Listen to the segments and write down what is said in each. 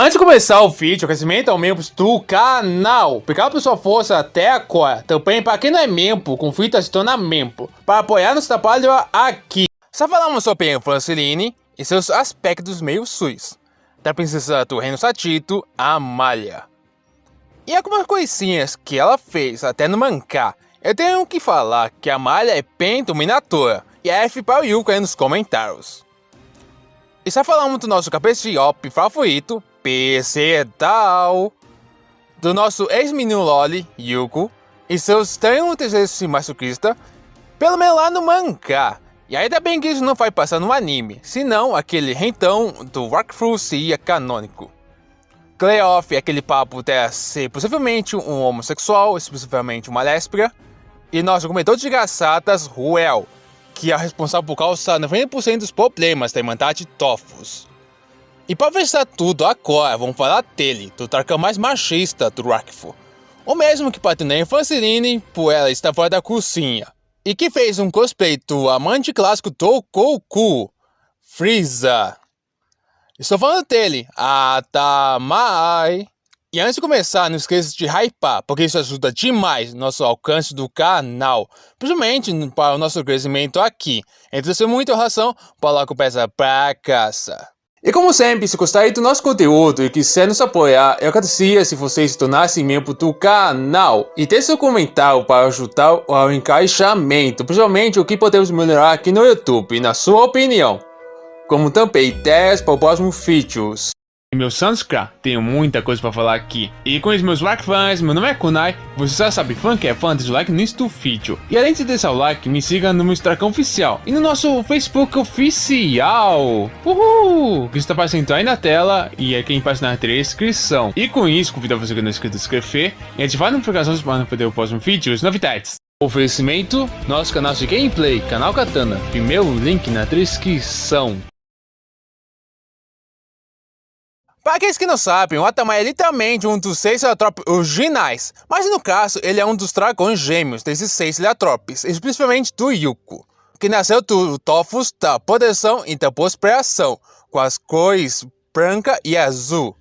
Antes de começar o vídeo, agradecimento aos membros do canal. Obrigado por sua força até agora. Também para quem não é membro, confira a se tornar membro para apoiar nosso trabalho aqui. Só falamos sobre a Franceline e seus aspectos meio suis da princesa do Reino Satito, Amália. E algumas coisinhas que ela fez até no mangá. Eu tenho que falar que a Amália é bem dominadora. E F para o Yuko aí nos comentários. E só falamos do nosso cabeça-op favorito, PC Doll, do nosso ex-menino Loli, Yuko, e seus tão desejos masoquista, pelo menos lá no mangá. E ainda bem que isso não vai passar no anime, senão aquele rentão do Wakfu seria canônico. Cleof é aquele papo de ser possivelmente um homossexual, especificamente uma lésbica, e nosso comedor de gaçatas, Ruel, que é responsável por causar 90% dos problemas da Irmandade Tofos. E para fechar tudo agora, vamos falar dele, do Tarkan mais machista do Wakfu. O mesmo que patinei em Franceline por ela estar fora da cozinha. E que fez um cosplay do amante clássico do Goku, Frieza. Estou falando dele, Atamai. E antes de começar, não esqueça de hypar, porque isso ajuda demais no nosso alcance do canal. Principalmente para o nosso crescimento aqui. Então, se muita relação, coloca o peça pra caça. E como sempre, se gostarem do nosso conteúdo e quiser nos apoiar, eu agradecia se vocês se tornassem membro do canal. E deixe seu comentário para ajudar ao encaixamento, principalmente o que podemos melhorar aqui no YouTube, na sua opinião. Como também ideias para os próximos vídeos. E meu Sanskra, tenho muita coisa para falar aqui. E com os meus like fãs, meu nome é Kunai, você já sabe, fã que é fã, deixa o like no início do vídeo. E além de deixar o like, me siga no meu Instagram oficial e no nosso Facebook oficial. Uhul! Que está aparecendo aí na tela e é quem faz na descrição. E com isso, convido você que não é inscrito a se inscrever e ativar notificações para não perder o próximo vídeo e novidades. Oferecimento, nosso canal de gameplay, Canal Katana, primeiro link na descrição. Para aqueles que não sabem, o Atamai é literalmente um dos 6 Heliotropes originais, mas no caso ele é um dos dragões gêmeos desses 6 Heliotropes, especificamente do Yuko, que nasceu do Tofos da proteção e da prosperação, com as cores branca e azul.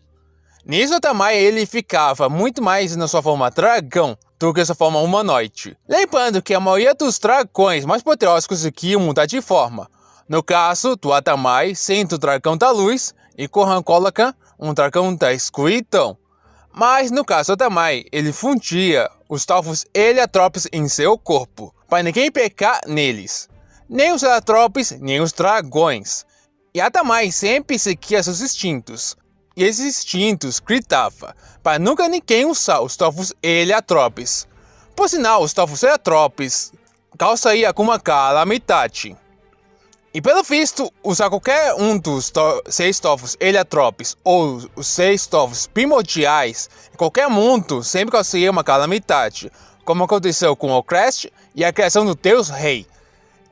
Nisso o Atamai ele ficava muito mais na sua forma dragão do que sua forma humanoide. Lembrando que a maioria dos dragões mais poderosos conseguiam mudar de forma. No caso do Atamai, sendo o dragão da luz, e Kohan coloca um dragão da escuridão. Mas no caso do Atamai, ele fundia os Tofos Heliotropes em seu corpo, para ninguém pecar neles. Nem os Heliotropes, nem os dragões. E Atamai sempre seguia seus instintos. E esses instintos gritava para nunca ninguém usar os Tofos Heliotropes. Por sinal, os Tofos Heliotropes causariam alguma calamidade. E pelo visto, usar qualquer um dos 6 Tofos Heliotropes ou os 6 Tofos primordiais em qualquer mundo sempre causaria uma calamidade, como aconteceu com o Crest e a criação do Deus Rei.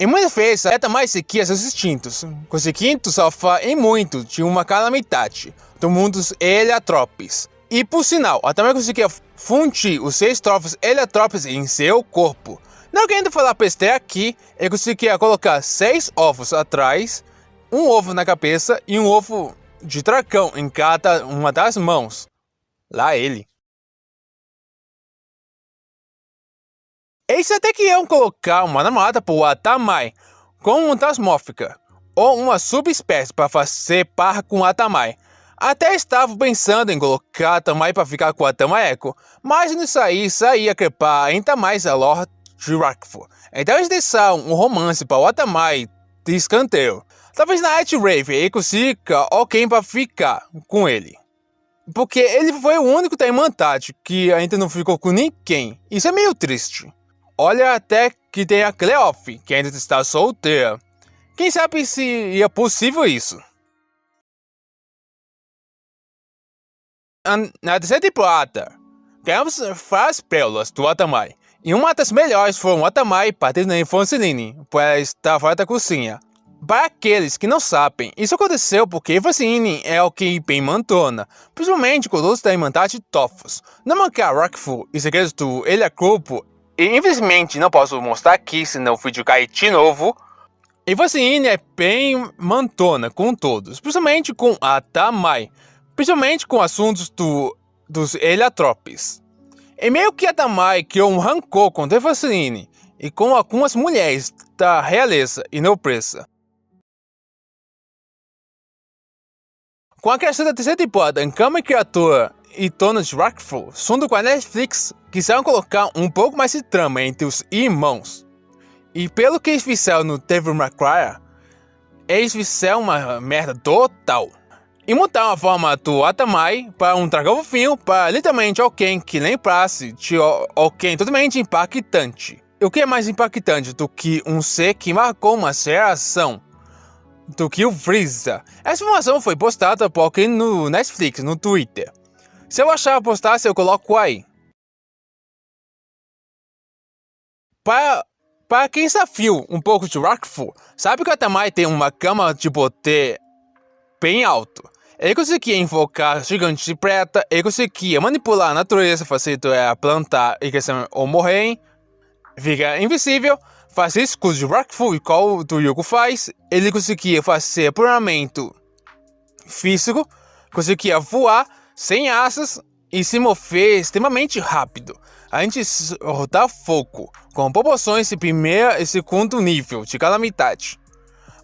E muitas vezes, a Eta mais seguia seus instintos, conseguindo salvar em muito de uma calamidade do mundo dos Heliotropes. E por sinal, ela também conseguia fundir os 6 Tofos Heliotropes em seu corpo. Não querendo falar besteira aqui, ele conseguia colocar 6 ovos atrás, um ovo na cabeça e um ovo de dragão em cada uma das mãos. Lá ele. Eles até queriam colocar uma namorada para o Atamai, como uma tasmórfica, ou uma subespécie para fazer par com o Atamai. Até estavam pensando em colocar Atamai para ficar com o Atamaeco, mas nisso aí saía crepar ainda mais a lore de Wakfu. Então eles deixaram um romance para o Atamai de escanteio. Talvez na Night Rave ele consiga alguém para ficar com ele. Porque ele foi o único da Irmandade que ainda não ficou com ninguém. Isso é meio triste. Olha até que tem a Cleof, que ainda está solteira. Quem sabe se é possível isso. Na terceira temporada, ganhamos várias pérolas do Atamai. E uma das melhores foi o Atamai batendo em Franceline, por ela estar fora da cozinha. Para aqueles que não sabem, isso aconteceu porque Franceline é alguém bem mandona, principalmente com todos da Irmandade Tofos. No mangá Wakfu e Segredos do Heliogrupo, e infelizmente não posso mostrar aqui, senão o vídeo cai de novo. E Franceline é bem mandona com todos, principalmente com Atamai. principalmente com assuntos dos Heliotropes. E meio que a Tamae criou um rancor com Tefaceline e com algumas mulheres da realeza e nobreza. Com a questão da terceira temporada em Kama Criatura e Thomas Rockful, junto com a Netflix, quiseram colocar um pouco mais de trama entre os irmãos. E pelo que eles fizeram no Devil May Cry, eles fizeram uma merda total. E mudaram a forma do Atamai para um dragão fofinho para literalmente alguém que lembrasse de alguém totalmente impactante. E o que é mais impactante do que um ser que marcou uma geração? Do que o Frieza? Essa informação foi postada por alguém no Netflix, no Twitter. Se eu achar a postagem, eu coloco aí. Para quem desafiou um pouco de Rockful, sabe que o Atamai tem uma gama de poder bem alto. Ele conseguia invocar gigantes de prata, ele conseguia manipular a natureza, fazer ela plantar e crescer ou morrer, ficar invisível, fazer escudos de Rockful igual o do Yugo faz, ele conseguia fazer aprimoramento físico, conseguia voar sem asas e se mover extremamente rápido, além de rodar fogo, com proporções de primeiro e segundo nível de calamidade.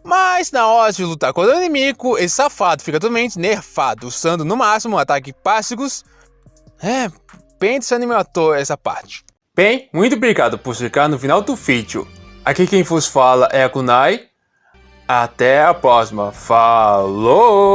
Mas na hora de lutar contra o inimigo, esse safado fica totalmente nerfado, usando no máximo ataques básicos. Bem desanimador essa parte. Bem, muito obrigado por chegar no final do vídeo. Aqui quem vos fala é a Kunai. Até a próxima. Falou!